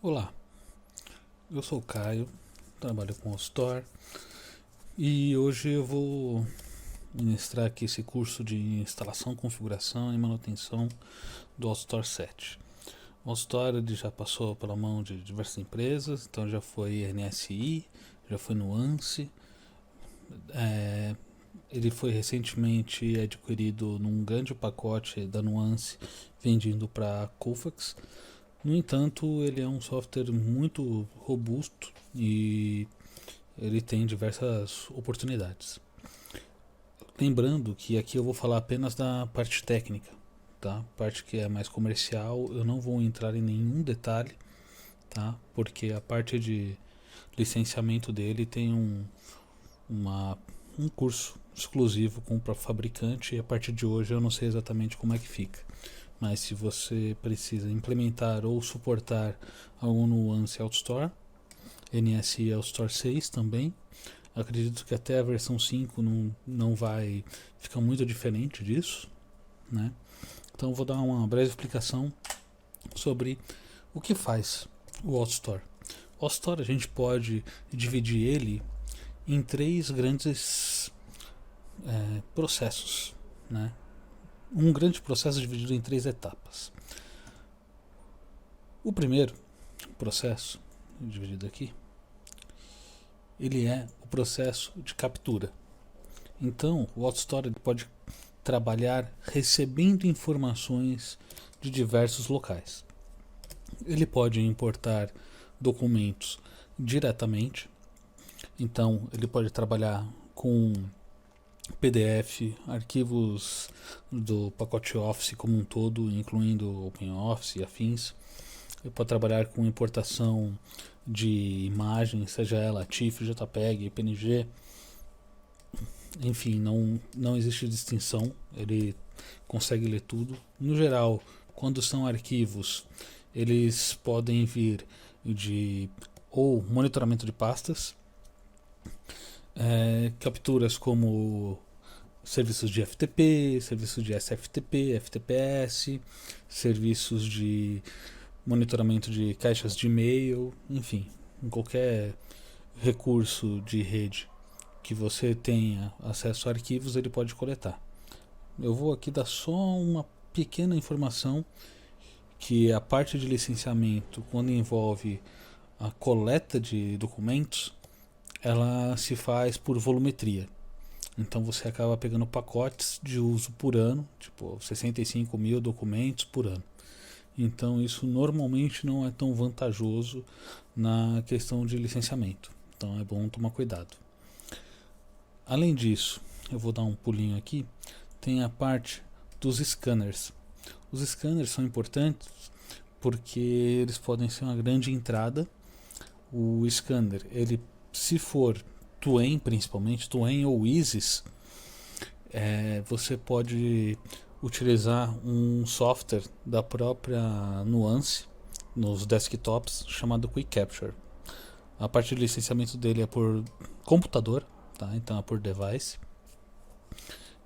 Olá, eu sou o Caio, trabalho com o Store e hoje eu vou ministrar aqui esse curso de instalação, configuração e manutenção do AutoStore 7. O AutoStore ele já passou pela mão de diversas empresas, então já foi NSI, já foi Nuance, ele foi recentemente adquirido num grande pacote da Nuance vendido para Kofax. No entanto, ele é um software muito robusto e ele tem diversas oportunidades. Lembrando que aqui eu vou falar apenas da parte técnica, tá? Parte que é mais comercial, eu não vou entrar em nenhum detalhe, tá? Porque a parte de licenciamento dele tem um curso exclusivo com o fabricante e a partir de hoje eu não sei exatamente como é que fica. Mas se você precisa implementar ou suportar algum Nuance AutoStore, NSI AutoStore 6 também, acredito que até a versão 5 não vai ficar muito diferente disso, né? Então vou dar uma breve explicação sobre o que faz o AutoStore. O AutoStore a gente pode dividir ele em três grandes processos, né? Um grande processo dividido em três etapas. O primeiro processo, dividido aqui, ele é o processo de captura. Então, o AutoStore pode trabalhar recebendo informações de diversos locais. Ele pode importar documentos diretamente, então ele pode trabalhar com PDF, arquivos do pacote Office como um todo, incluindo OpenOffice e afins. Ele pode trabalhar com importação de imagens, seja ela TIFF, JPEG, PNG, enfim, não existe distinção, ele consegue ler tudo. No geral, quando são arquivos, eles podem vir de ou monitoramento de pastas, capturas como serviços de FTP, serviços de SFTP, FTPS, serviços de monitoramento de caixas de e-mail, enfim, em qualquer recurso de rede que você tenha acesso a arquivos, ele pode coletar. Eu vou aqui dar só uma pequena informação que a parte de licenciamento, quando envolve a coleta de documentos, ela se faz por volumetria. Então você acaba pegando pacotes de uso por ano, tipo 65 mil documentos por ano. Então isso normalmente não é tão vantajoso na questão de licenciamento. Então é bom tomar cuidado. Além disso, eu vou dar um pulinho aqui, tem a parte dos scanners. Os scanners são importantes porque eles podem ser uma grande entrada. O scanner, ele se for Twain, principalmente Twain ou Isis, você pode utilizar um software da própria Nuance nos desktops chamado Quick Capture. A parte de licenciamento dele é por computador, tá? Então é por device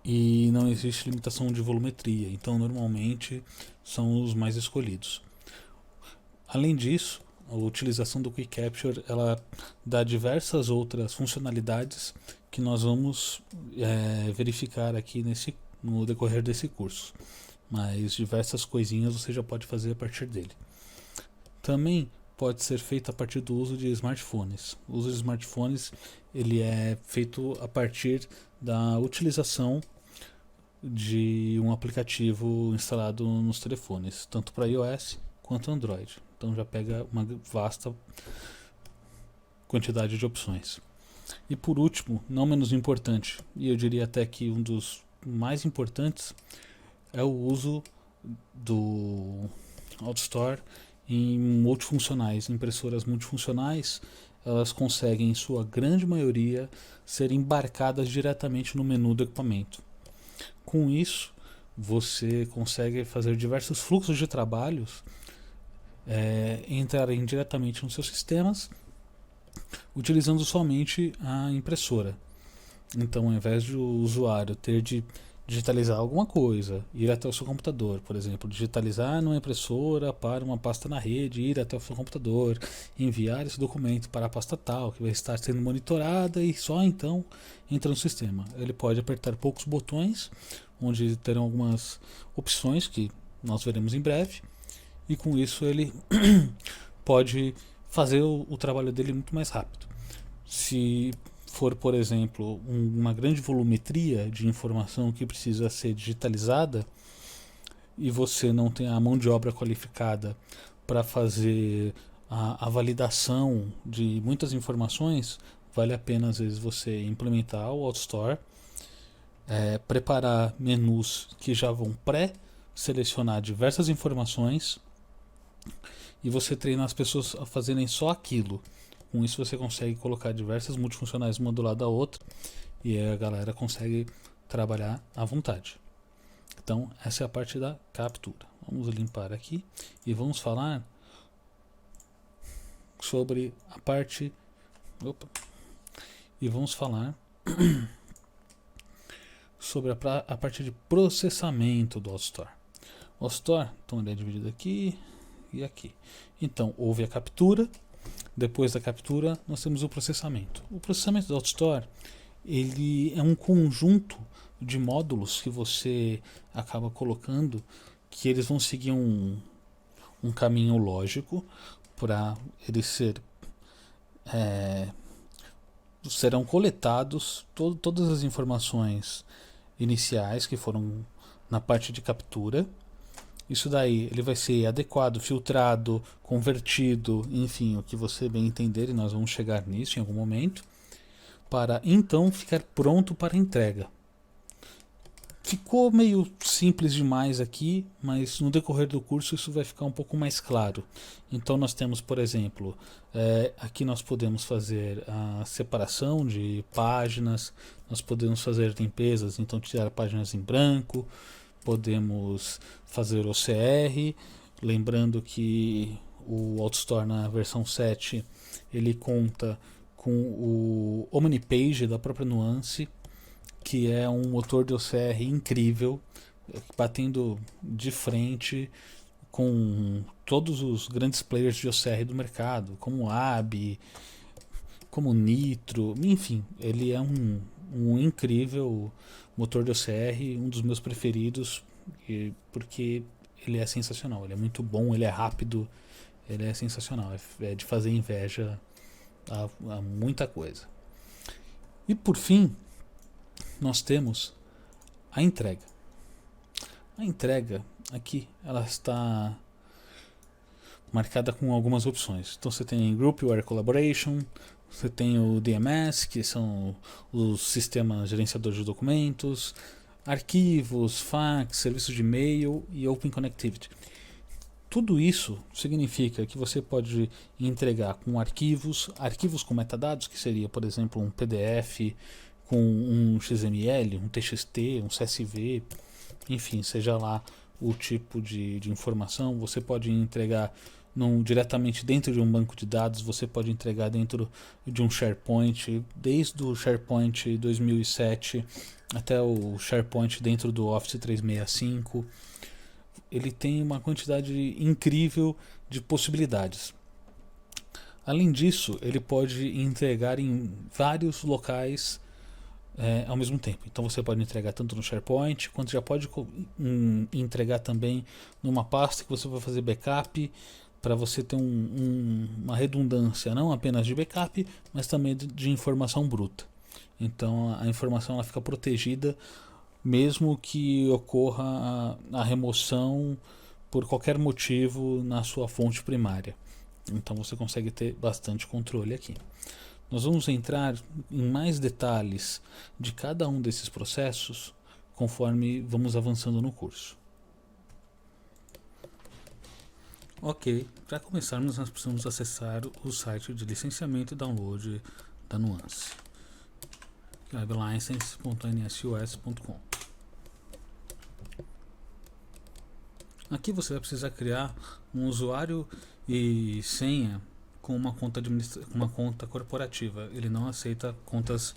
e não existe limitação de volumetria, então normalmente são os mais escolhidos. Além disso, a utilização do Quick Capture ela dá diversas outras funcionalidades que nós vamos verificar aqui no decorrer desse curso, mas diversas coisinhas você já pode fazer a partir dele. Também pode ser feito a partir do uso de smartphones. O uso de smartphones ele é feito a partir da utilização de um aplicativo instalado nos telefones, tanto para iOS quanto Android. Então já pega uma vasta quantidade de opções. E por último, não menos importante, e eu diria até que um dos mais importantes, é o uso do AutoStore em multifuncionais, impressoras multifuncionais. Elas conseguem, em sua grande maioria, ser embarcadas diretamente no menu do equipamento. Com isso, você consegue fazer diversos fluxos de trabalhos entrarem diretamente nos seus sistemas, utilizando somente a impressora. Então, ao invés de o usuário ter de digitalizar alguma coisa, ir até o seu computador, por exemplo, digitalizar numa impressora para uma pasta na rede, ir até o seu computador, enviar esse documento para a pasta tal, que vai estar sendo monitorada e só então entra no sistema. Ele pode apertar poucos botões, onde terão algumas opções que nós veremos em breve, e com isso ele pode fazer o trabalho dele muito mais rápido. Se for, por exemplo, uma grande volumetria de informação que precisa ser digitalizada e você não tem a mão de obra qualificada para fazer a validação de muitas informações, vale a pena às vezes você implementar o AutoStore, preparar menus que já vão pré-selecionar diversas informações e você treinar as pessoas a fazerem só aquilo. Com isso você consegue colocar diversas multifuncionais uma do lado da outra e a galera consegue trabalhar à vontade. Então essa é a parte da captura. Vamos limpar aqui e vamos falar sobre a parte sobre a parte de processamento do AutoStore. O AutoStore, então ele é dividido aqui e aqui. Então houve a captura. Depois da captura, nós temos o processamento. O processamento do AutoStore, ele é um conjunto de módulos que você acaba colocando, que eles vão seguir um caminho lógico para eles serão coletados todas as informações iniciais que foram na parte de captura. Isso daí ele vai ser adequado, filtrado, convertido, enfim, o que você bem entender, e nós vamos chegar nisso em algum momento, para então ficar pronto para entrega. Ficou meio simples demais aqui, mas no decorrer do curso isso vai ficar um pouco mais claro. Então nós temos, por exemplo, aqui nós podemos fazer a separação de páginas, nós podemos fazer limpezas, então tirar páginas em branco, podemos fazer OCR, lembrando que o AutoStore na versão 7 ele conta com o OmniPage da própria Nuance, que é um motor de OCR incrível, batendo de frente com todos os grandes players de OCR do mercado, como AB, como Nitro, enfim, ele é um incrível motor de OCR, um dos meus preferidos, porque ele é sensacional, ele é muito bom, ele é rápido, ele é sensacional, é de fazer inveja a muita coisa. E por fim, nós temos a entrega. A entrega aqui, ela está marcada com algumas opções. Então você tem Groupware Collaboration, você tem o DMS, que são os sistemas gerenciadores de documentos, arquivos, fax, serviços de e-mail e Open Connectivity. Tudo isso significa que você pode entregar com arquivos com metadados, que seria, por exemplo, um PDF com um XML, um TXT, um CSV, enfim, seja lá o tipo de informação. Você pode entregar diretamente dentro de um banco de dados, você pode entregar dentro de um SharePoint, desde o SharePoint 2007 até o SharePoint dentro do Office 365. Ele tem uma quantidade incrível de possibilidades. Além disso, ele pode entregar em vários locais ao mesmo tempo. Então você pode entregar tanto no SharePoint, quanto já pode entregar também numa pasta que você vai fazer backup, para você ter uma redundância não apenas de backup, mas também de informação bruta. Então a informação ela fica protegida mesmo que ocorra a remoção por qualquer motivo na sua fonte primária. Então você consegue ter bastante controle aqui. Nós vamos entrar em mais detalhes de cada um desses processos conforme vamos avançando no curso. Ok, para começarmos nós precisamos acessar o site de licenciamento e download da Nuance, license.nsus.com. Aqui você vai precisar criar um usuário e senha com uma conta corporativa. Ele não aceita contas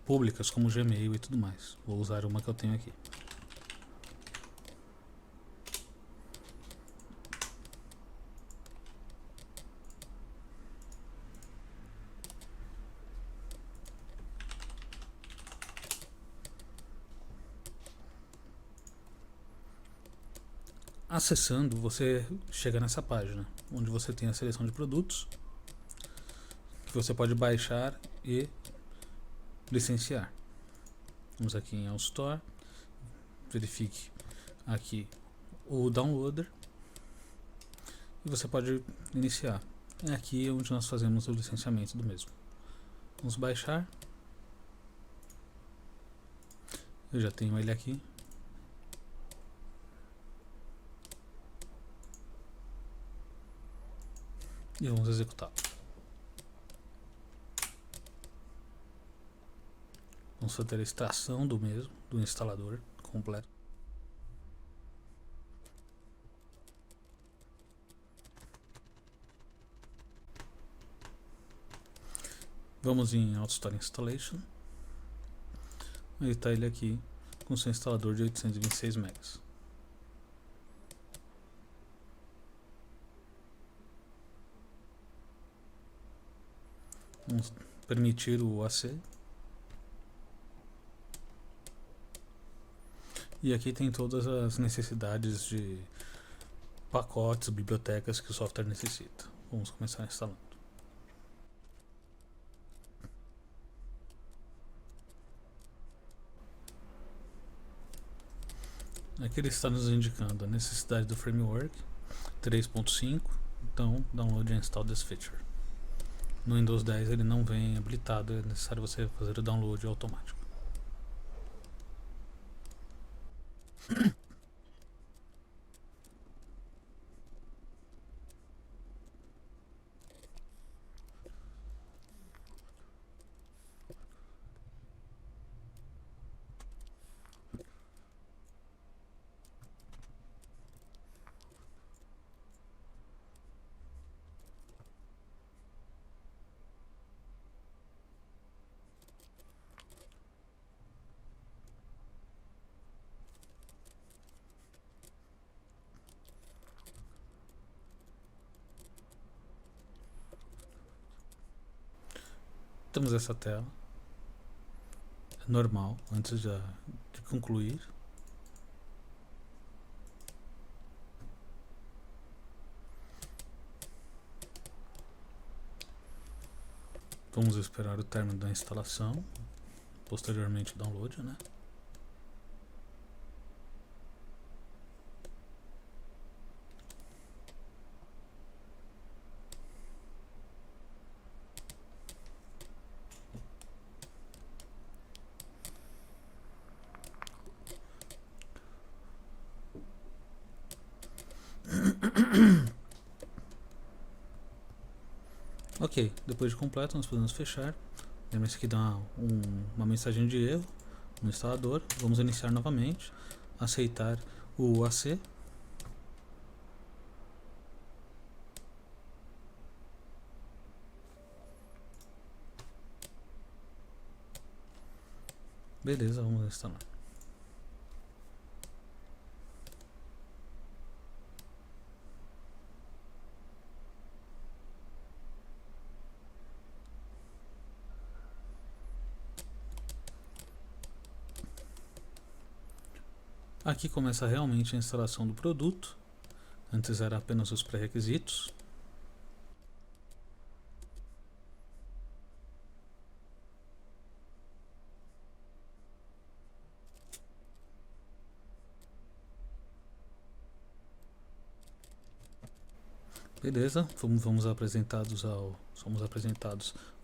públicas como Gmail e tudo mais. Vou usar uma que eu tenho aqui. Acessando, você chega nessa página, onde você tem a seleção de produtos que você pode baixar e licenciar. Vamos aqui em All Store, verifique aqui o downloader e você pode iniciar. É aqui onde nós fazemos o licenciamento do mesmo. Vamos baixar. Eu já tenho ele aqui. E vamos executar. Vamos fazer a extração do mesmo, do instalador completo. Vamos em AutoStore Installation. Aí está ele aqui com seu instalador de 826 megas. Vamos permitir o AC. E aqui tem todas as necessidades de pacotes, bibliotecas que o software necessita. Vamos começar instalando. Aqui ele está nos indicando a necessidade do framework 3.5, então download and install this feature. No Windows 10 ele não vem habilitado, é necessário você fazer o download automático. Temos essa tela normal antes de concluir. Vamos esperar o término da instalação, posteriormente o download, né? Ok, depois de completo nós podemos fechar. Lembre-se que dá uma mensagem de erro no instalador. Vamos iniciar novamente, aceitar o AC. Beleza, vamos instalar. Aqui começa realmente a instalação do produto. Antes era apenas os pré-requisitos. Beleza, somos apresentados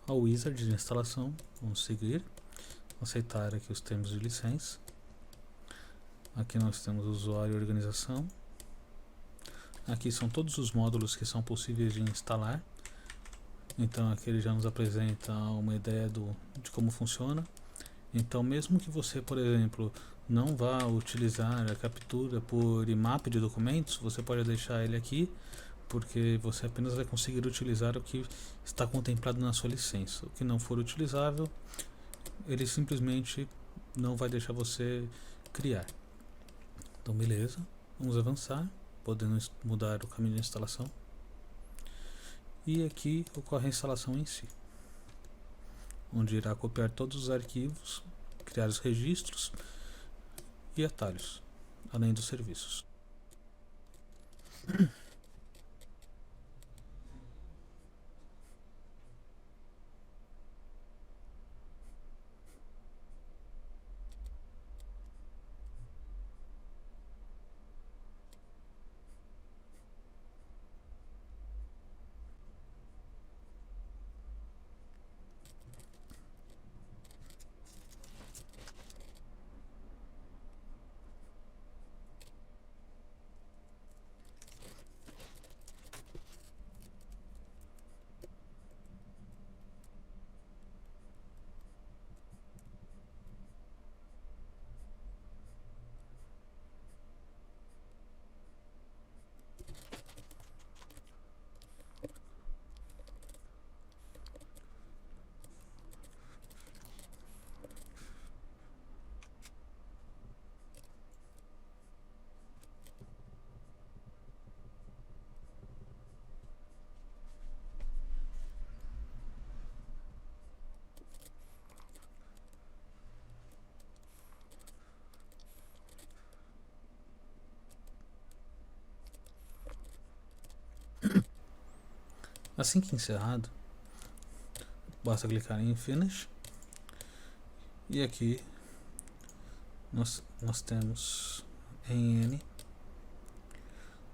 ao wizard de instalação. Vamos seguir, aceitar aqui os termos de licença. Aqui nós temos usuário e organização. Aqui são todos os módulos que são possíveis de instalar. Então aqui ele já nos apresenta uma ideia de como funciona. Então mesmo que você, por exemplo, não vá utilizar a captura por IMAP de documentos, você pode deixar ele aqui, porque você apenas vai conseguir utilizar o que está contemplado na sua licença. O que não for utilizável, ele simplesmente não vai deixar você criar. Então beleza, vamos avançar, podendo mudar o caminho de instalação. E aqui ocorre a instalação em si, onde irá copiar todos os arquivos, criar os registros e atalhos, além dos serviços. Assim que encerrado, basta clicar em Finish e aqui nós temos em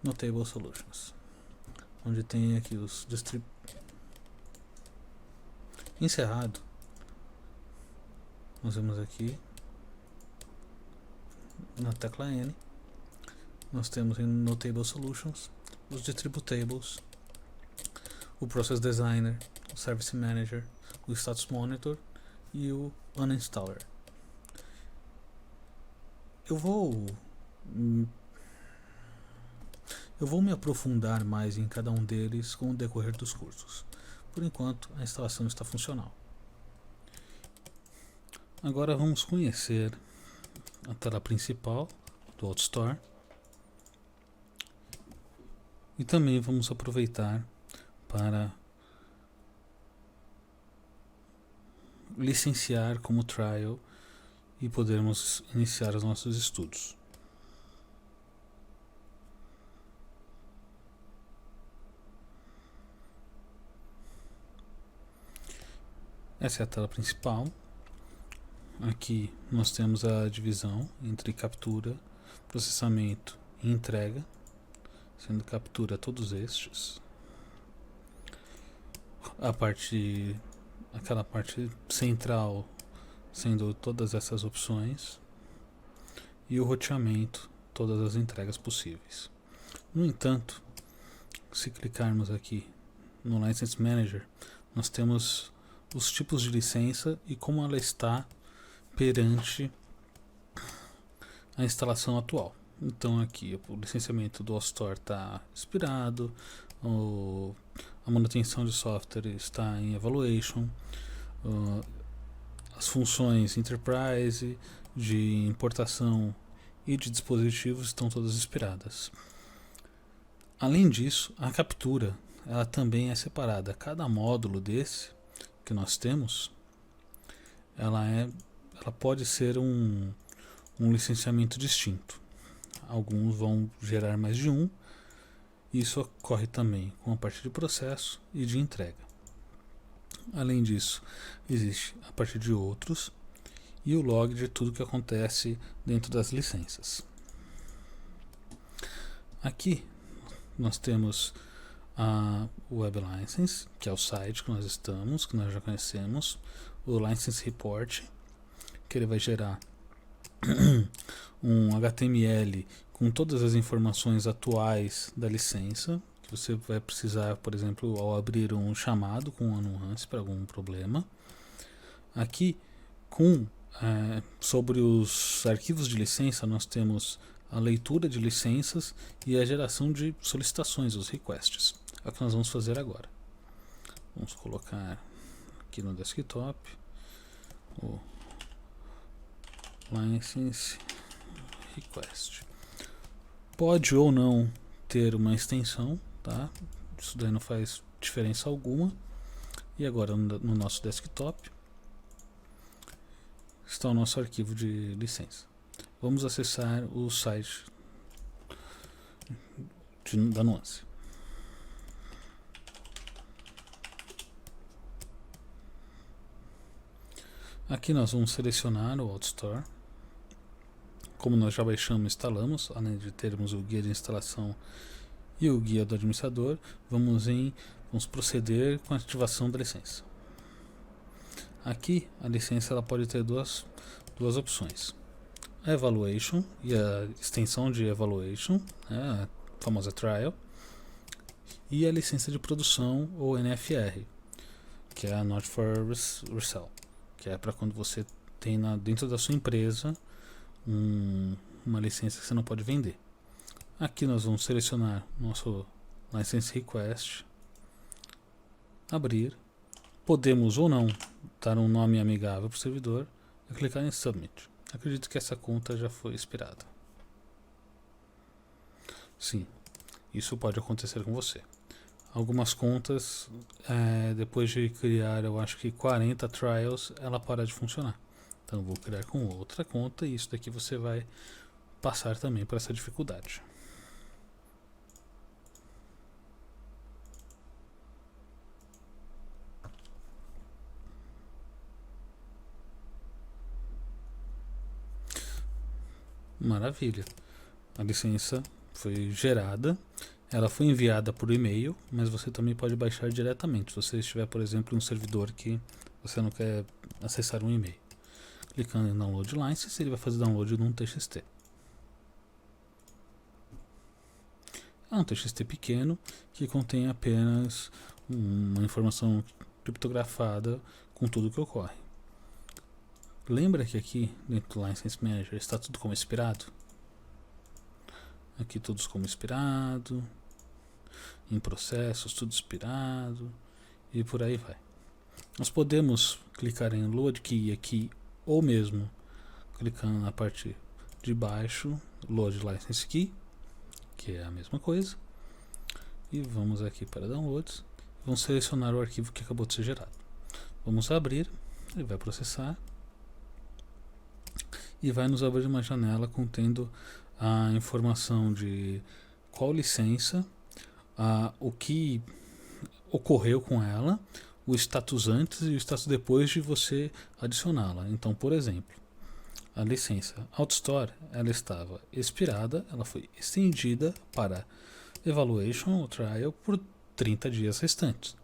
Notable Solutions, onde tem aqui os encerrado. Nós vemos aqui na tecla N, nós temos em Notable Solutions os Distributables, o Process Designer, o Service Manager, o Status Monitor e o Uninstaller. Eu vou me aprofundar mais em cada um deles com o decorrer dos cursos. Por enquanto, a instalação está funcional. Agora vamos conhecer a tela principal do AutoStore e também vamos aproveitar para licenciar como trial e podermos iniciar os nossos estudos. Essa é a tela principal. Aqui nós temos a divisão entre captura, processamento e entrega, sendo captura todos estes. Aquela parte central sendo todas essas opções e o roteamento, todas as entregas possíveis. No entanto, se clicarmos aqui no License Manager, nós temos os tipos de licença e como ela está perante a instalação atual. Então aqui o licenciamento do AutoStore está expirado, a manutenção de software está em evaluation, as funções Enterprise, de importação e de dispositivos estão todas expiradas. Além disso, a captura ela também é separada. Cada módulo desse que nós temos, ela pode ser um licenciamento distinto. Alguns vão gerar mais de um. Isso ocorre também com a parte de processo e de entrega. Além disso, existe a parte de outros e o log de tudo que acontece dentro das licenças. Aqui nós temos a Web License, que é o site que nós estamos, que nós já conhecemos, o License Report, que ele vai gerar um HTML com todas as informações atuais da licença, que você vai precisar, por exemplo, ao abrir um chamado com uma nuance para algum problema. Aqui, sobre os arquivos de licença, nós temos a leitura de licenças e a geração de solicitações, os requests. É o que nós vamos fazer agora. Vamos colocar aqui no desktop o license request. Pode ou não ter uma extensão, tá? Isso daí não faz diferença alguma. E agora no nosso desktop está o nosso arquivo de licença. Vamos acessar o site da Nuance. Aqui nós vamos selecionar o AutoStore. Como nós já baixamos e instalamos, além de termos o guia de instalação e o guia do administrador, vamos proceder com a ativação da licença. Aqui a licença ela pode ter duas opções: a Evaluation e a extensão de Evaluation, né, a famosa Trial, e a licença de produção ou NFR, que é a Not for Resell, que é para quando você tem dentro da sua empresa uma licença que você não pode vender. Aqui nós vamos selecionar nosso License Request, abrir, podemos ou não dar um nome amigável para o servidor e clicar em Submit. Acredito que essa conta já foi expirada. Sim, isso pode acontecer com você. Algumas contas, depois de criar, eu acho que 40 trials, ela para de funcionar. Então vou criar com outra conta e isso daqui você vai passar também por essa dificuldade. Maravilha. A licença foi gerada, ela foi enviada por e-mail, mas você também pode baixar diretamente, se você estiver, por exemplo, em um servidor que você não quer acessar um e-mail. Clicando em Download License, ele vai fazer download de um TXT. É um TXT pequeno que contém apenas uma informação criptografada com tudo o que ocorre. Lembra que aqui dentro do License Manager está tudo como expirado? Aqui todos como expirado, em processos tudo expirado e por aí vai. Nós podemos clicar em Load Key aqui ou mesmo clicando na parte de baixo Load License Key, que é a mesma coisa, e vamos aqui para Downloads, vamos selecionar o arquivo que acabou de ser gerado. Vamos abrir, ele vai processar e vai nos abrir uma janela contendo a informação de qual licença, o que ocorreu com ela, o status antes e o status depois de você adicioná-la. Então, por exemplo, a licença AutoStore ela estava expirada, ela foi estendida para Evaluation ou Trial por 30 dias restantes.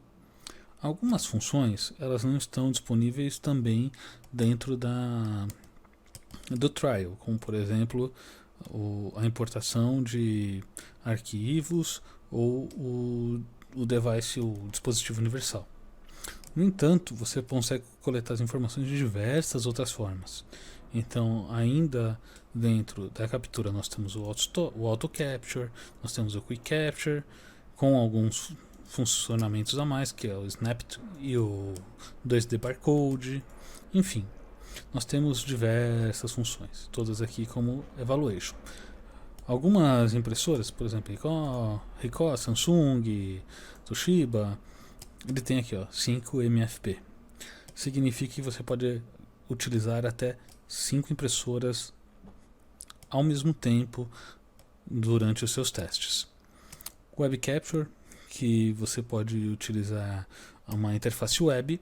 Algumas funções elas não estão disponíveis também dentro do Trial, como por exemplo a importação de arquivos ou o device, o dispositivo universal. No entanto, você consegue coletar as informações de diversas outras formas. Então, ainda dentro da captura, nós temos o Auto Capture, nós temos o Quick Capture, com alguns funcionamentos a mais, que é o Snap e o 2D Barcode, enfim. Nós temos diversas funções, todas aqui como Evaluation. Algumas impressoras, por exemplo, Ricoh, Samsung, Toshiba, ele tem aqui 5 MFP. Significa que você pode utilizar até 5 impressoras ao mesmo tempo durante os seus testes. Web Capture, que você pode utilizar uma interface web,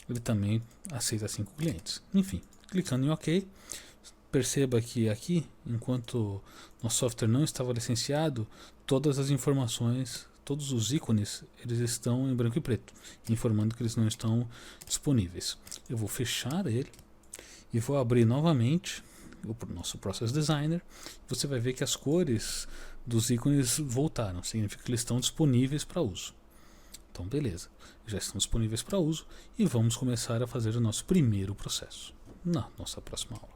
ele também aceita 5 clientes. Enfim, clicando em OK, perceba que aqui, enquanto nosso software não estava licenciado, todas as informações, todos os ícones, eles estão em branco e preto, informando que eles não estão disponíveis. Eu vou fechar ele e vou abrir novamente o nosso Process Designer. Você vai ver que as cores dos ícones voltaram, significa que eles estão disponíveis para uso. Então beleza, já estão disponíveis para uso e vamos começar a fazer o nosso primeiro processo na nossa próxima aula.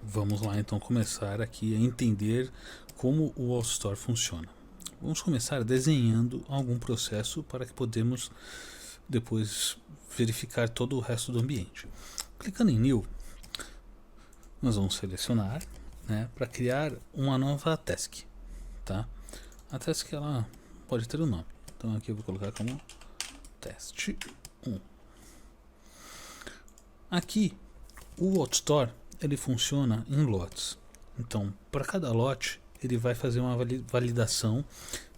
Vamos lá então começar aqui a entender como o AutoStore funciona. Vamos começar desenhando algum processo para que podemos depois verificar todo o resto do ambiente. Clicando em New, nós vamos selecionar, né, para criar uma nova task, tá? A task ela pode ter um nome, então aqui eu vou colocar como teste 1. Aqui o AutoStore ele funciona em lotes, então para cada lote ele vai fazer uma validação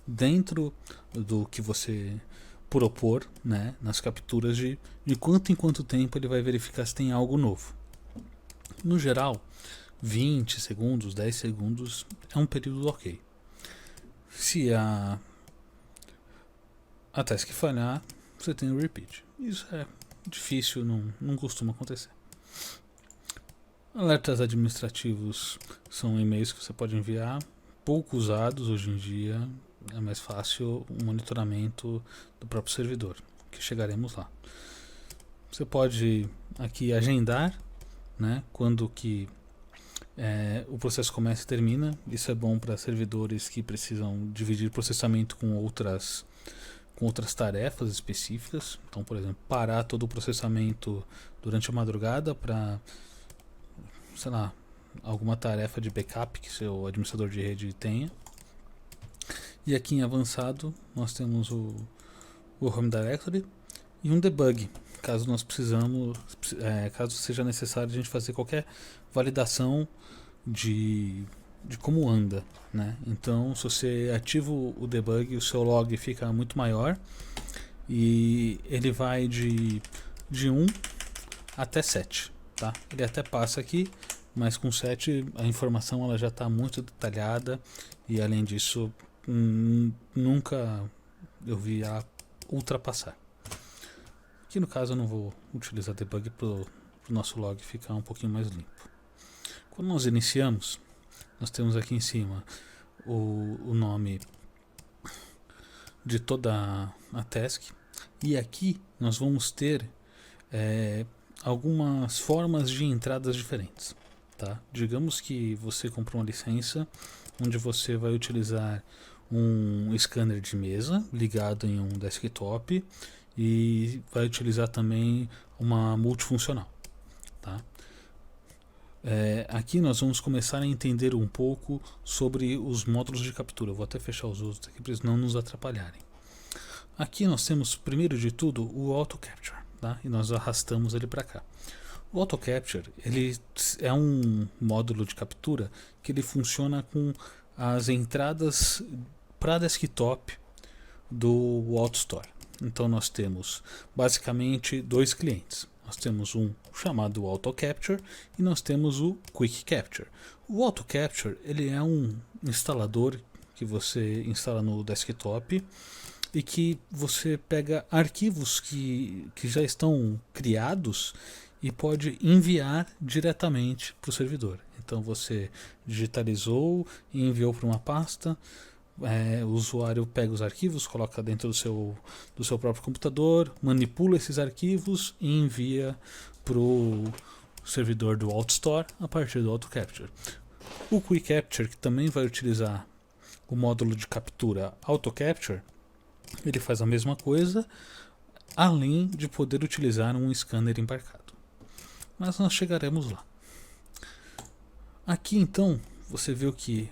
dentro do que você propor, né, nas capturas de quanto em quanto tempo ele vai verificar se tem algo novo. No geral, 20 segundos, 10 segundos é um período ok. Se a task falhar, você tem o repeat. Isso é difícil, não costuma acontecer. Alertas administrativos são e-mails que você pode enviar, pouco usados hoje em dia. É mais fácil o monitoramento do próprio servidor, que chegaremos lá. Você pode aqui agendar, né, quando que o processo começa e termina. Isso é bom para servidores que precisam dividir processamento com outras tarefas específicas. Então, por exemplo, parar todo o processamento durante a madrugada para, sei lá, alguma tarefa de backup que seu administrador de rede tenha. E aqui em avançado nós temos o Home Directory e um debug, caso nós caso seja necessário a gente fazer qualquer validação de como anda, né? Então, se você ativa o debug, o seu log fica muito maior e ele vai de 1 até 7, tá? Ele até passa aqui, mas com 7 a informação ela já está muito detalhada e além disso nunca eu vi a ultrapassar. Aqui no caso eu não vou utilizar debug para o nosso log ficar um pouquinho mais limpo. Quando nós iniciamos, nós temos aqui em cima o nome de toda a task e aqui nós vamos ter algumas formas de entradas diferentes, tá? Digamos que você comprou uma licença onde você vai utilizar um scanner de mesa ligado em um desktop e vai utilizar também uma multifuncional, tá? Aqui nós vamos começar a entender um pouco sobre os módulos de captura. Eu vou até fechar os outros aqui para eles não nos atrapalharem. Aqui nós temos, primeiro de tudo, o Auto Capture, tá? E nós arrastamos ele para cá. O Auto Capture ele é um módulo de captura que ele funciona com as entradas para desktop do AutoStore. Então nós temos basicamente dois clientes. Nós temos um chamado Auto Capture e nós temos o Quick Capture. O Auto Capture ele é um instalador que você instala no desktop e que você pega arquivos que já estão criados e pode enviar diretamente para o servidor. Então você digitalizou e enviou para uma pasta. O usuário pega os arquivos, coloca dentro do seu próprio computador, manipula esses arquivos e envia para o servidor do AutoStore a partir do Auto Capture. O Quick Capture, que também vai utilizar o módulo de captura Auto Capture, ele faz a mesma coisa, além de poder utilizar um scanner embarcado. Mas nós chegaremos lá. Aqui então você viu que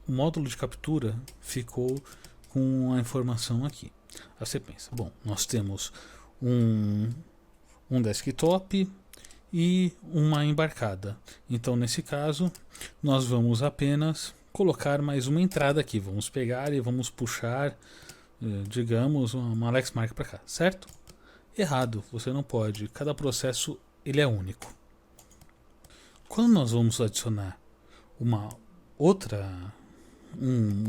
o módulo de captura ficou com a informação aqui. Aí você pensa, bom, nós temos um desktop e uma embarcada. Então, nesse caso, nós vamos apenas colocar mais uma entrada aqui. Vamos pegar e vamos puxar, digamos, uma Lexmark para cá, certo? Errado, você não pode. Cada processo ele é único. Quando nós vamos adicionar um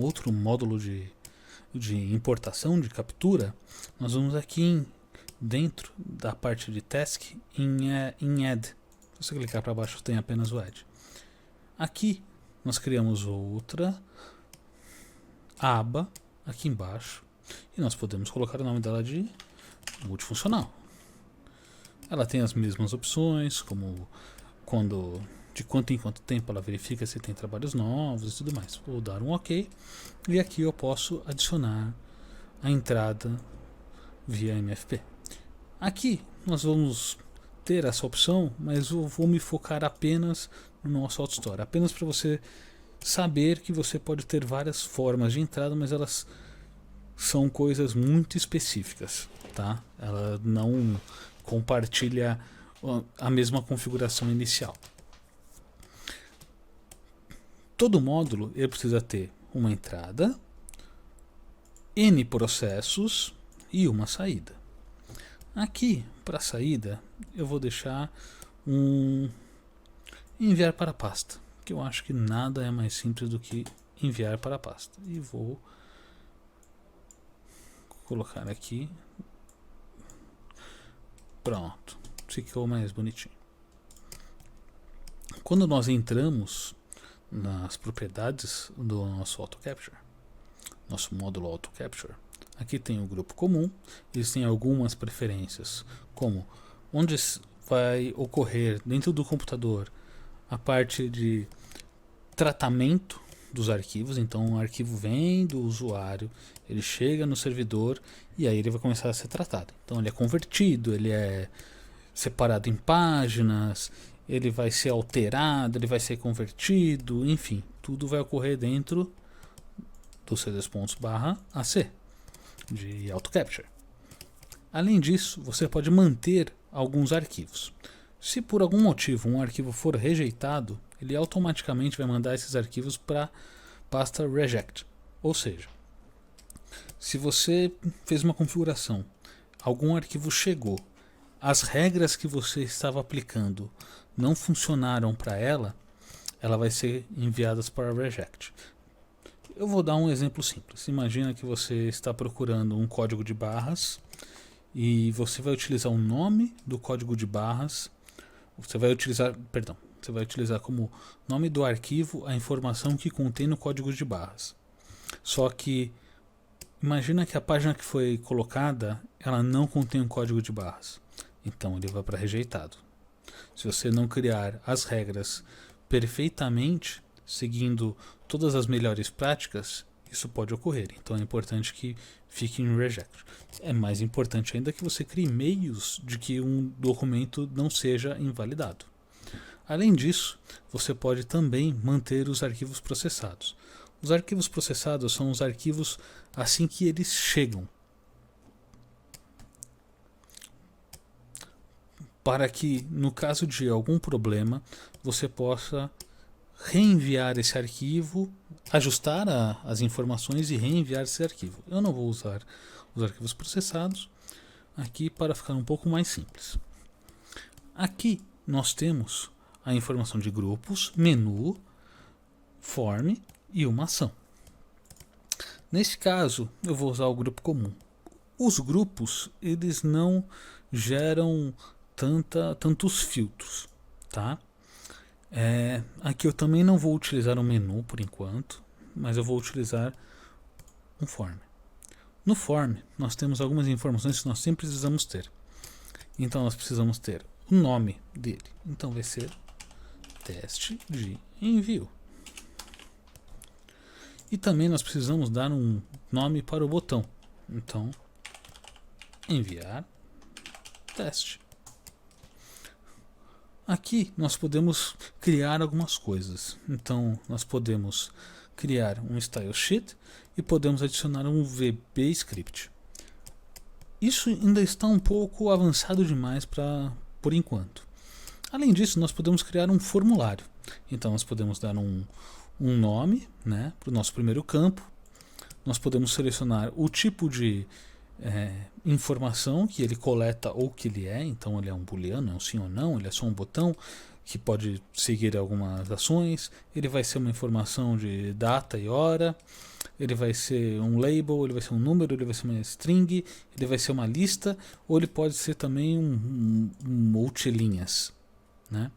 outro módulo de importação, de captura, nós vamos aqui dentro da parte de task em add. Se você clicar para baixo tem apenas o add. Aqui nós criamos outra aba aqui embaixo e nós podemos colocar o nome dela de multifuncional. Ela tem as mesmas opções, como de quanto em quanto tempo ela verifica se tem trabalhos novos e tudo mais. Vou dar um OK e aqui eu posso adicionar a entrada via MFP. Aqui nós vamos ter essa opção, mas eu vou me focar apenas no nosso AutoStore, apenas para você saber que você pode ter várias formas de entrada, mas elas são coisas muito específicas, tá? Ela não compartilha a mesma configuração inicial. Todo módulo ele precisa ter uma entrada, N processos e uma saída. Aqui, para a saída, eu vou deixar um enviar para a pasta, que eu acho que nada é mais simples do que enviar para a pasta. E vou colocar aqui. Pronto, ficou mais bonitinho. Quando nós entramos nas propriedades do nosso AutoCapture, nosso módulo AutoCapture, aqui tem o grupo comum, existem algumas preferências, como onde vai ocorrer dentro do computador a parte de tratamento dos arquivos. Então o arquivo vem do usuário, ele chega no servidor e aí ele vai começar a ser tratado. Então ele é convertido, ele é separado em páginas, ele vai ser alterado, ele vai ser convertido, enfim, tudo vai ocorrer dentro do c2./ac de AutoCapture. Além disso, você pode manter alguns arquivos. Se por algum motivo um arquivo for rejeitado, ele automaticamente vai mandar esses arquivos para a pasta reject. Ou seja, se você fez uma configuração, algum arquivo chegou, as regras que você estava aplicando não funcionaram para ela, ela vai ser enviada para reject. Eu vou dar um exemplo simples. Imagina que você está procurando um código de barras e você vai utilizar o nome do código de barras. Você vai utilizar como nome do arquivo a informação que contém no código de barras. Só que imagina que a página que foi colocada, ela não contém um código de barras. Então ele vai para rejeitado. Se você não criar as regras perfeitamente, seguindo todas as melhores práticas, isso pode ocorrer. Então é importante que fique em reject. É mais importante ainda que você crie meios de que um documento não seja invalidado. Além disso, você pode também manter os arquivos processados. Os arquivos processados são os arquivos assim que eles chegam, para que, no caso de algum problema, você possa reenviar esse arquivo, ajustar as informações e reenviar esse arquivo. Eu não vou usar os arquivos processados aqui para ficar um pouco mais simples. Aqui nós temos a informação de grupos, menu, form e uma ação. Nesse caso, eu vou usar o grupo comum. Os grupos, eles não geram tantos filtros, tá? Aqui eu também não vou utilizar um menu por enquanto, mas eu vou utilizar um form. No form, nós temos algumas informações que nós sempre precisamos ter. Então nós precisamos ter o nome dele. Então vai ser teste de envio. E também nós precisamos dar um nome para o botão. Então, enviar teste. Aqui nós podemos criar algumas coisas. Então nós podemos criar um style sheet e podemos adicionar um VB script. Isso ainda está um pouco avançado demais por enquanto. Além disso, nós podemos criar um formulário. Então nós podemos dar um nome, né, para o nosso primeiro campo. Nós podemos selecionar o tipo de informação que ele coleta ou que ele é. Então ele é um booleano, é um sim ou não, ele é só um botão que pode seguir algumas ações. Ele vai ser uma informação de data e hora, ele vai ser um label, ele vai ser um número, ele vai ser uma string, ele vai ser uma lista, ou ele pode ser também um multilinhas, né?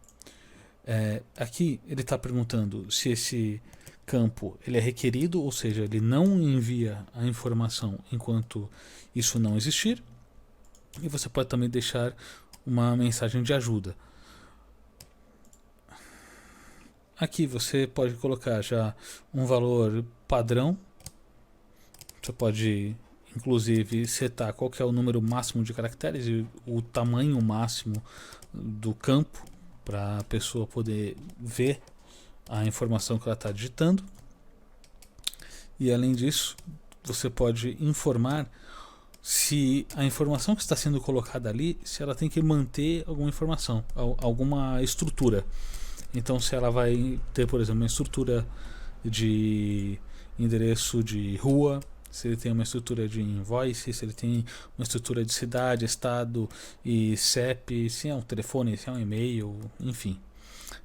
Aqui ele está perguntando se esse campo ele é requerido, ou seja, ele não envia a informação enquanto isso não existir. E você pode também deixar uma mensagem de ajuda. Aqui você pode colocar já um valor padrão. Você pode inclusive setar qual que é o número máximo de caracteres e o tamanho máximo do campo para a pessoa poder ver a informação que ela está digitando. E além disso, você pode informar se a informação que está sendo colocada ali, se ela tem que manter alguma informação, alguma estrutura. Então, se ela vai ter, por exemplo, uma estrutura de endereço de rua, se ele tem uma estrutura de invoice, se ele tem uma estrutura de cidade, estado e CEP, se é um telefone, se é um e-mail, enfim.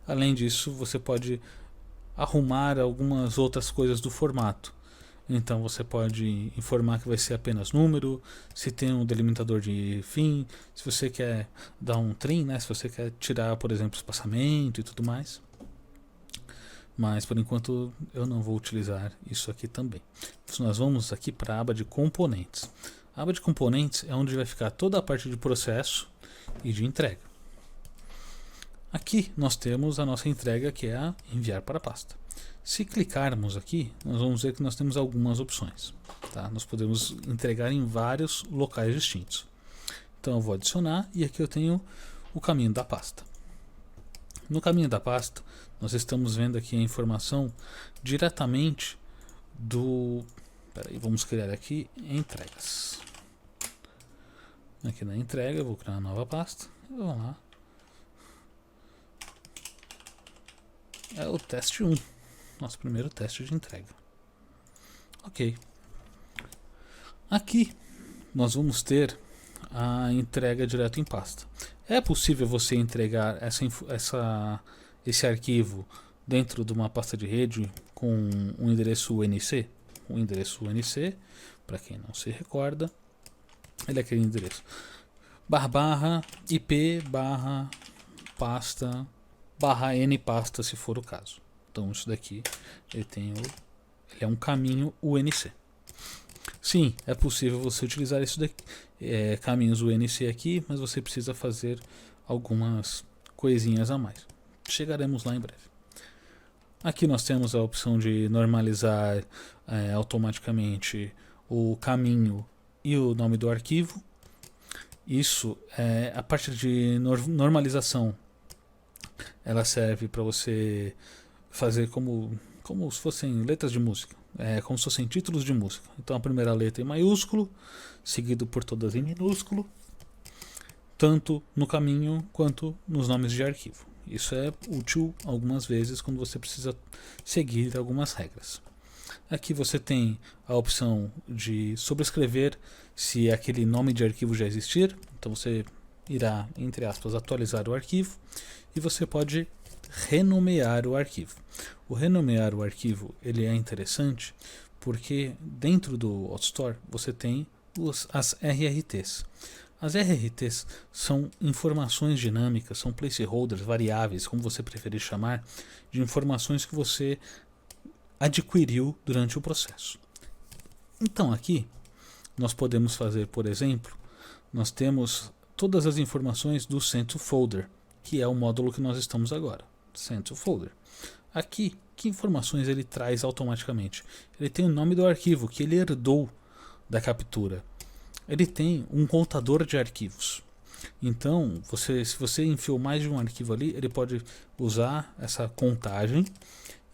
Além disso, você pode arrumar algumas outras coisas do formato. Então você pode informar que vai ser apenas número, se tem um delimitador de fim, se você quer dar um trim, né, se você quer tirar, por exemplo, espaçamento e tudo mais. Mas por enquanto eu não vou utilizar isso aqui também. Então, nós vamos aqui para a aba de componentes. A aba de componentes é onde vai ficar toda a parte de processo e de entrega. Aqui nós temos a nossa entrega, que é a enviar para a pasta. Se clicarmos aqui, nós vamos ver que nós temos algumas opções. Tá? Nós podemos entregar em vários locais distintos. Então eu vou adicionar e aqui eu tenho o caminho da pasta. No caminho da pasta, nós estamos vendo aqui a informação diretamente do... Peraí, vamos criar aqui entregas. Aqui na entrega, eu vou criar uma nova pasta. Vamos lá. É o teste 1. Nosso primeiro teste de entrega. Ok. Aqui nós vamos ter a entrega direto em pasta. É possível você entregar esse arquivo dentro de uma pasta de rede com um endereço UNC? O endereço UNC, para quem não se recorda, ele é aquele endereço /IP /pasta /npasta, se for o caso. Então isso daqui ele é um caminho UNC. Sim, é possível você utilizar isso daqui, caminhos UNC aqui, mas você precisa fazer algumas coisinhas a mais. Chegaremos lá em breve. Aqui nós temos a opção de normalizar automaticamente o caminho e o nome do arquivo. Isso é a parte de normalização. Ela serve para você fazer como se fossem letras de música, como se fossem títulos de música. Então a primeira letra em maiúsculo, seguido por todas em minúsculo, tanto no caminho quanto nos nomes de arquivo. Isso é útil algumas vezes quando você precisa seguir algumas regras. Aqui você tem a opção de sobrescrever se aquele nome de arquivo já existir. Então você irá, entre aspas, atualizar o arquivo e você pode renomear o arquivo. O renomear o arquivo ele é interessante porque dentro do AutoStore você tem as RRTs. As RRTs são informações dinâmicas, são placeholders, variáveis, como você preferir chamar, de informações que você adquiriu durante o processo. Então aqui nós podemos fazer, por exemplo, nós temos todas as informações do Send to Folder, que é o módulo que nós estamos agora. Send to Folder. Aqui, que informações ele traz automaticamente? Ele tem o nome do arquivo que ele herdou da captura. Ele tem um contador de arquivos. Então, se você enfiou mais de um arquivo ali, ele pode usar essa contagem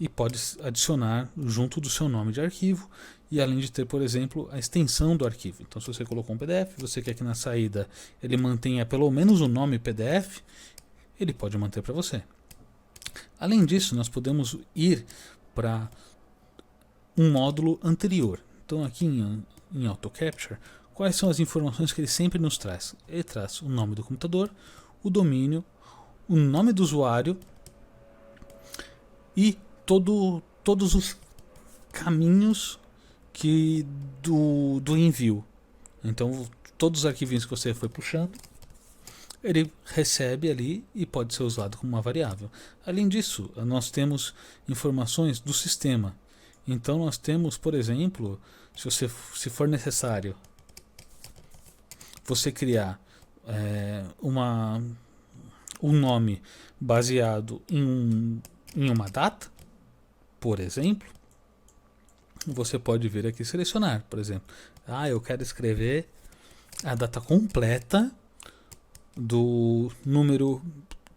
e pode adicionar junto do seu nome de arquivo, e além de ter, por exemplo, a extensão do arquivo. Então, se você colocou um PDF, você quer que na saída ele mantenha pelo menos o nome PDF, ele pode manter para você. Além disso, nós podemos ir para um módulo anterior. Então aqui em AutoCapture, quais são as informações que ele sempre nos traz? Ele traz o nome do computador, o domínio, o nome do usuário e todos os caminhos do envio. Então todos os arquivinhos que você foi puxando, ele recebe ali e pode ser usado como uma variável. Além disso, nós temos informações do sistema. Então nós temos, por exemplo, se for necessário você criar um nome baseado em uma data, por exemplo, você pode vir aqui selecionar, por exemplo, Ah, eu quero escrever a data completa do número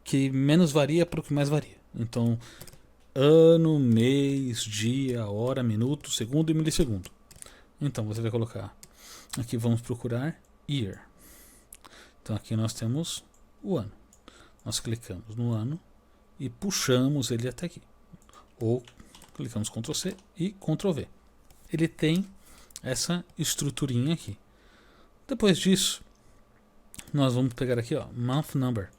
que menos varia para o que mais varia. Então, ano, mês, dia, hora, minuto, segundo e milissegundo. Então, você vai colocar... Aqui vamos procurar year. Então, aqui nós temos o ano. Nós clicamos no ano e puxamos ele até aqui. Ou clicamos Ctrl C e Ctrl V. Ele tem essa estruturinha aqui. Depois disso, nós vamos pegar aqui, ó, month number,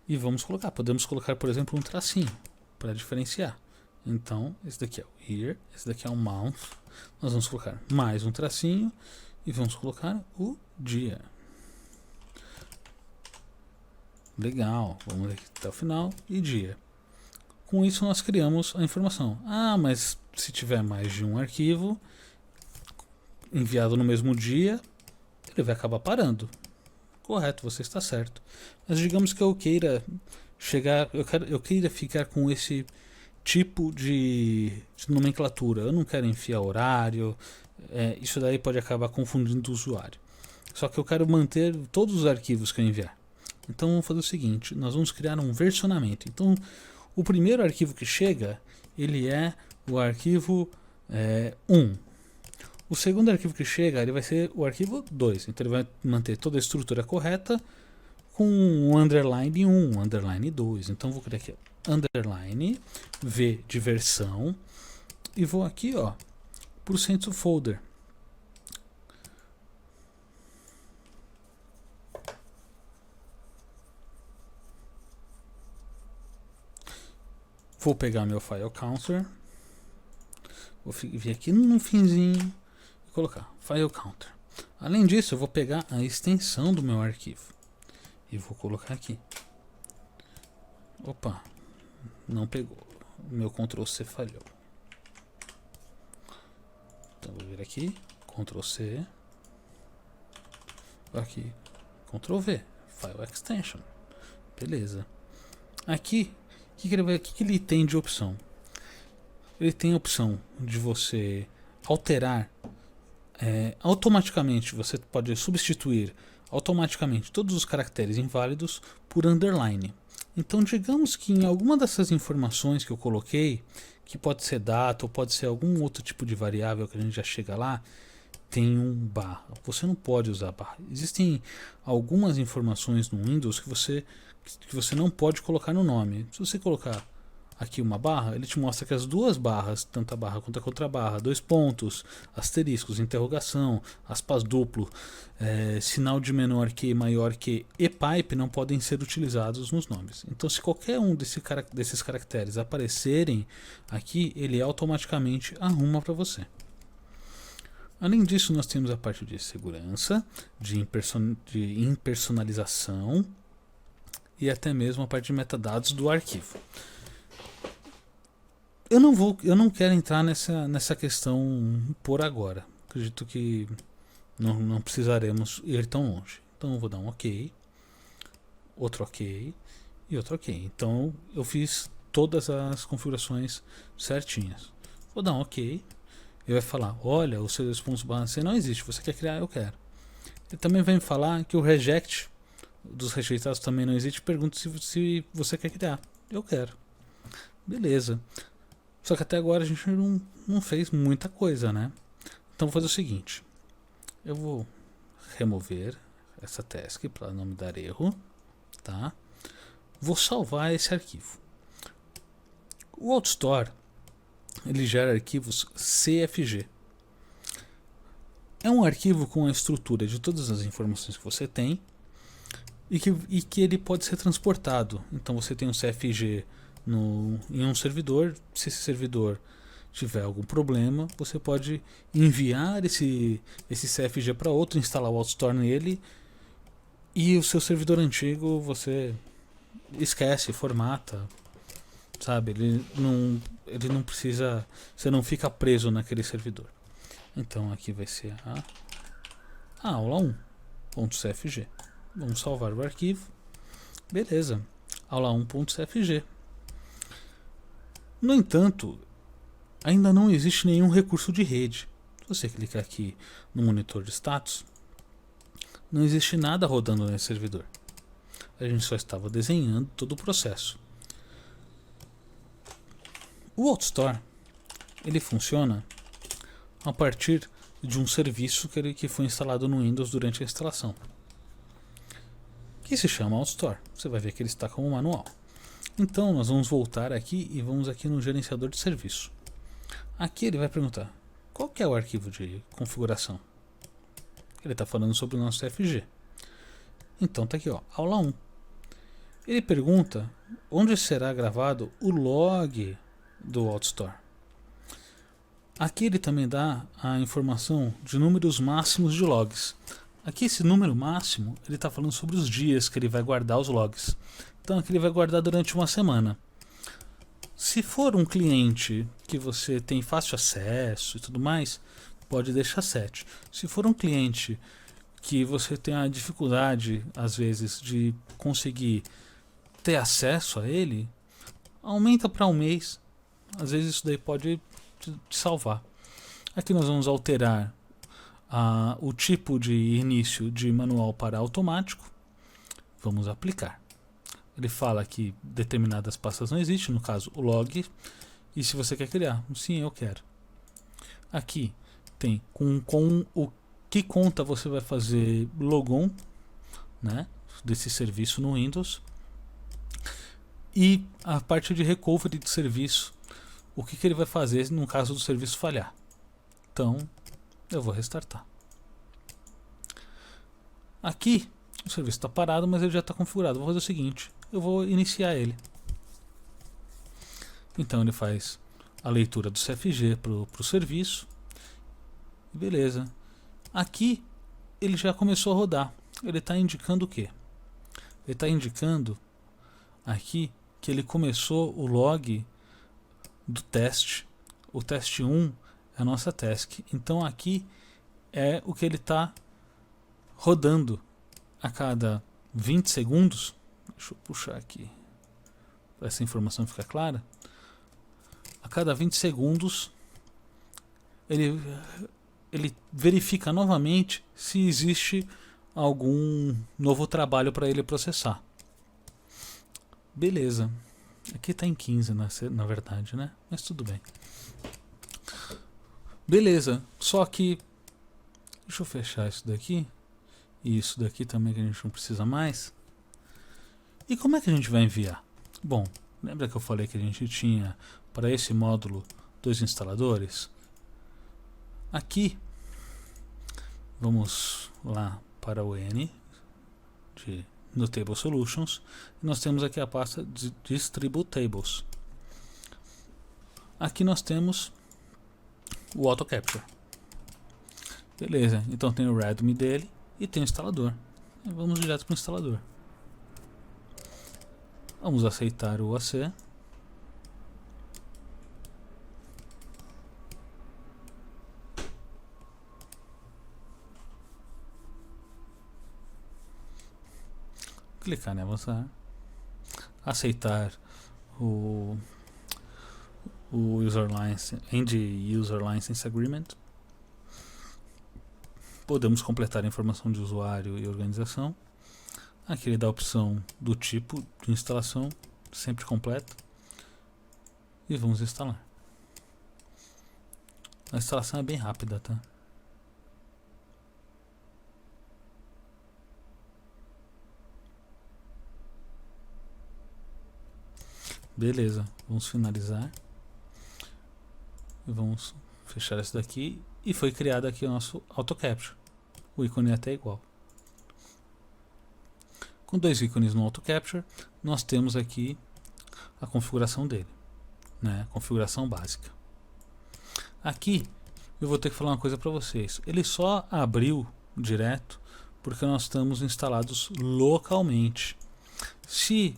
e vamos colocar. Podemos colocar, por exemplo, um tracinho para diferenciar. Então, esse daqui é o year, esse daqui é o month. Nós vamos colocar mais um tracinho e vamos colocar o dia. Legal, vamos aqui até o final e dia. Com isso nós criamos a informação. Ah, mas se tiver mais de um arquivo enviado no mesmo dia, ele vai acabar parando. Correto, você está certo. Mas digamos que eu queira chegar, eu queira ficar com esse tipo de nomenclatura. Eu não quero enfiar horário, isso daí pode acabar confundindo o usuário. Só que eu quero manter todos os arquivos que eu enviar. Então vamos fazer o seguinte, nós vamos criar um versionamento. Então o primeiro arquivo que chega, ele é o arquivo 1. O segundo arquivo que chega, ele vai ser o arquivo 2. Então ele vai manter toda a estrutura correta com um underline 1, um underline 2. Então vou criar aqui underline V de versão e vou aqui, ó, por centro folder. Vou pegar meu file counter, vou vir aqui no finzinho e colocar file counter. Além disso, eu vou pegar a extensão do meu arquivo e vou colocar aqui. Opa, não pegou. Meu Ctrl C falhou. Então vou vir aqui, Ctrl C, aqui, Ctrl V, file extension. Beleza. Aqui, o que ele tem de opção? Ele tem a opção de você alterar automaticamente, você pode substituir automaticamente todos os caracteres inválidos por underline. Então digamos que em alguma dessas informações que eu coloquei, que pode ser data ou pode ser algum outro tipo de variável que a gente já chega lá, tem um barra. Você não pode usar barra. Existem algumas informações no Windows que você não pode colocar no nome. Se você colocar aqui uma barra, ele te mostra que as duas barras, tanto a barra quanto a contrabarra, 2 pontos, asteriscos, interrogação, aspas duplo, sinal de menor que, maior que e pipe não podem ser utilizados nos nomes. Então se qualquer um desses caracteres aparecerem aqui, ele automaticamente arruma para você. Além disso, nós temos a parte de segurança, de impersonalização e até mesmo a parte de metadados do arquivo. Eu não quero entrar nessa questão por agora. Acredito que não precisaremos ir tão longe. Então eu vou dar um OK, outro OK e outro OK. Então eu fiz todas as configurações certinhas. Vou dar um OK. Ele vai falar, olha, o seu response.c não existe, você quer criar, eu quero. Ele também vai me falar que o reject dos rejeitados também não existe, pergunta se você quer criar. Eu quero. Beleza. Só que até agora a gente não fez muita coisa, né? Então vou fazer o seguinte. Eu vou remover essa task para não me dar erro, tá? Vou salvar esse arquivo. O AutoStore, ele gera arquivos CFG. É um arquivo com a estrutura de todas as informações que você tem e que ele pode ser transportado. Então você tem um CFG em um servidor. Se esse servidor tiver algum problema, você pode enviar esse CFG para outro, instalar o AutoStore nele, e o seu servidor antigo você esquece, formata, sabe? Ele não precisa, você não fica preso naquele servidor. Então aqui vai ser a aula 1.cfg. Vamos salvar o arquivo. Beleza. Aula 1.cfg. No entanto, ainda não existe nenhum recurso de rede. você clicar aqui no monitor de status, não existe nada rodando nesse servidor. A gente só estava desenhando todo o processo. O AutoStore, ele funciona a partir de um serviço que foi instalado no Windows durante a instalação, que se chama AutoStore. Você vai ver que ele está como manual. Então nós vamos voltar aqui e vamos aqui no gerenciador de serviço. Aqui ele vai perguntar qual que é o arquivo de configuração. Ele está falando sobre o nosso FG. Então está aqui, ó, aula 1. Ele pergunta onde será gravado o log do AutoStore. Aqui ele também dá a informação de números máximos de logs. Aqui esse número máximo, ele está falando sobre os dias que ele vai guardar os logs. Então aqui ele vai guardar durante uma semana. Se for um cliente que você tem fácil acesso e tudo mais, pode deixar 7. Se for um cliente que você tem a dificuldade, às vezes, de conseguir ter acesso a ele, aumenta para um mês. Às vezes isso daí pode te salvar. Aqui nós vamos alterar o tipo de início de manual para automático. Vamos aplicar. Ele fala que determinadas pastas não existem, no caso o log. E se você quer criar, sim, eu quero. Aqui tem com o que conta você vai fazer logon, né, desse serviço no Windows. E a parte de recovery de serviço, o que ele vai fazer no caso do serviço falhar. Então eu vou restartar. Aqui o serviço está parado, mas ele já está configurado. Vou fazer o seguinte, eu vou iniciar ele. Então ele faz a leitura do CFG para o serviço. Beleza. Aqui ele já começou a rodar. Ele está indicando o quê? Ele está indicando aqui que ele começou o log do teste. O teste 1 é a nossa task. Então aqui é o que ele está rodando a cada 20 segundos. Deixa eu puxar aqui para essa informação ficar clara. A cada 20 segundos ele verifica novamente se existe algum novo trabalho para ele processar. Beleza. Aqui está em 15 na verdade, né? Mas tudo bem. Beleza. Só que deixa eu fechar isso daqui. E isso daqui também que a gente não precisa mais. E como é que a gente vai enviar? Bom, lembra que eu falei que a gente tinha para esse módulo 2 instaladores? Aqui vamos lá para o N no Table Solutions. E nós temos aqui a pasta de Distributables. Aqui nós temos o Auto Capture. Beleza, então tem o readme dele e tem o instalador. E vamos direto para o instalador. Vamos aceitar o AC. Clicar em avançar. Aceitar o User License, End User License Agreement. Podemos completar a informação de usuário e organização. Aqui ele dá a opção do tipo de instalação, sempre completa. E vamos instalar. A instalação é bem rápida, tá? Beleza, vamos finalizar. E vamos fechar esse daqui. E foi criado aqui o nosso Auto Capture. O ícone é até igual. Com 2 ícones no Auto Capture, nós temos aqui a configuração dele, né? Configuração básica. Aqui eu vou ter que falar uma coisa para vocês. Ele só abriu direto porque nós estamos instalados localmente. Se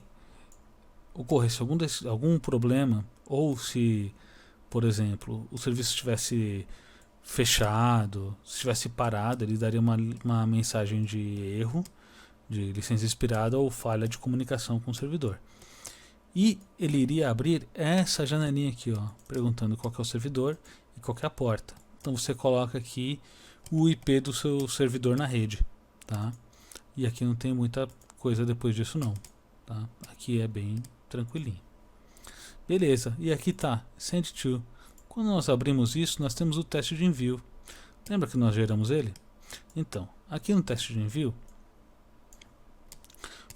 ocorresse algum problema, ou se, por exemplo, o serviço estivesse fechado, se estivesse parado, ele daria uma mensagem de erro, de licença expirada ou falha de comunicação com o servidor. E ele iria abrir essa janelinha aqui, ó, perguntando qual que é o servidor e qual que é a porta. Então você coloca aqui o IP do seu servidor na rede, tá? E aqui não tem muita coisa depois disso não, tá? Aqui é bem tranquilinho. Beleza, e aqui tá send to. Quando nós abrimos isso, nós temos o teste de envio. Lembra que nós geramos ele? Então, aqui no teste de envio,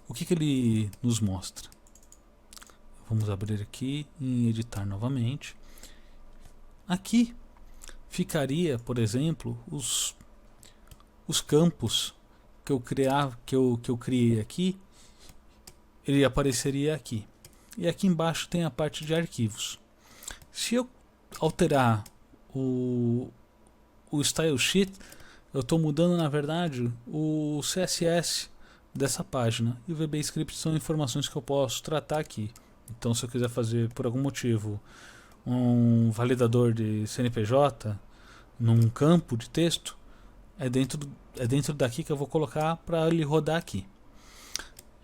o que ele nos mostra? Vamos abrir aqui em editar novamente. Aqui ficaria, por exemplo, os campos que eu criei aqui, ele apareceria aqui. E aqui embaixo tem a parte de arquivos. Se eu alterar o style sheet, eu estou mudando na verdade o CSS dessa página, e o VBScript são informações que eu posso tratar aqui. Então se eu quiser fazer por algum motivo um validador de CNPJ num campo de texto, é dentro daqui que eu vou colocar para ele rodar aqui.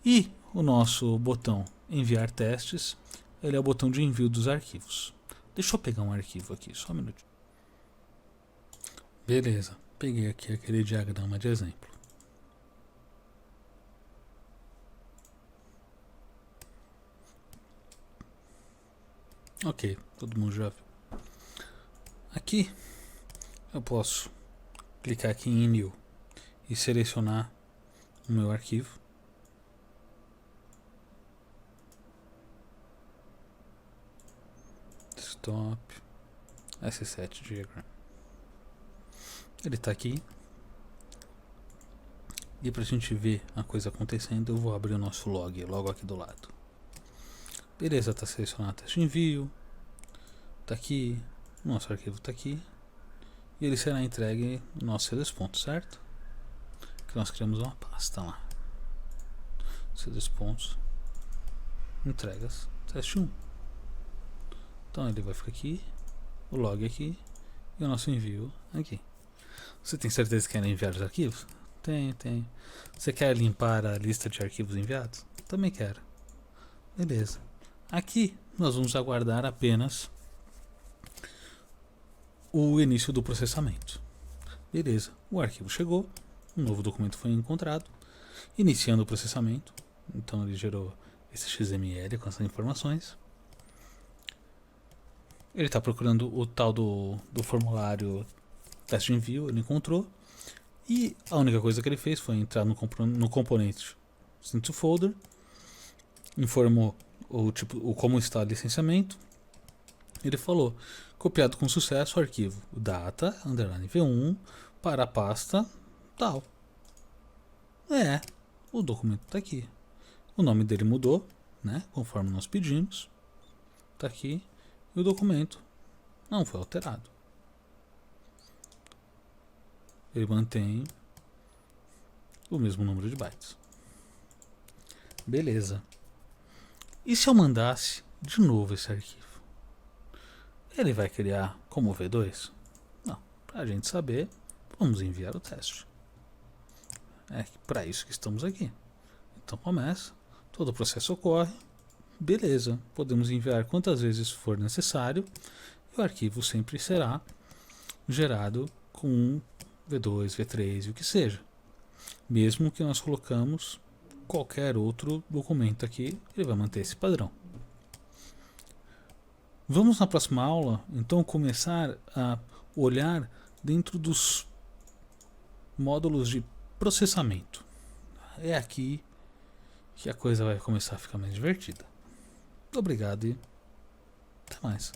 E o nosso botão enviar testes, ele é o botão de envio dos arquivos. Deixa eu pegar um arquivo aqui, só um minutinho. Beleza, peguei aqui aquele diagrama de exemplo. Ok, todo mundo já viu. Aqui eu posso clicar aqui em New e selecionar o meu arquivo. Desktop S7 Diagram. Ele está aqui. E para a gente ver a coisa acontecendo, eu vou abrir o nosso log logo aqui do lado. Beleza, está selecionado teste de envio. Está aqui. Nosso arquivo está aqui. E ele será entregue no nosso CDS, certo? Que nós criamos uma pasta lá. CDS, entregas, teste 1. Então ele vai ficar aqui, o log aqui e o nosso envio aqui. Você tem certeza que quer enviar os arquivos? Tem. Você quer limpar a lista de arquivos enviados? Também quero. Beleza. Aqui nós vamos aguardar apenas o início do processamento. Beleza. O arquivo chegou, um novo documento foi encontrado, iniciando o processamento. Então ele gerou esse XML com essas informações. Ele está procurando o tal do formulário teste de envio, ele encontrou. E a única coisa que ele fez foi entrar no componente Send to Folder, informou como está o licenciamento. Ele falou, copiado com sucesso o arquivo data _v1 para a pasta tal. O documento está aqui. O nome dele mudou, né, conforme nós pedimos. Está aqui. E o documento não foi alterado. Ele mantém o mesmo número de bytes. Beleza. E se eu mandasse de novo esse arquivo? Ele vai criar como V2? Não. Para a gente saber, vamos enviar o teste. É para isso que estamos aqui. Então começa, todo o processo ocorre. Beleza, podemos enviar quantas vezes for necessário e o arquivo sempre será gerado com V2, V3 e o que seja. Mesmo que nós colocamos qualquer outro documento aqui, ele vai manter esse padrão. Vamos na próxima aula, então, começar a olhar dentro dos módulos de processamento. É aqui que a coisa vai começar a ficar mais divertida. Obrigado e até mais.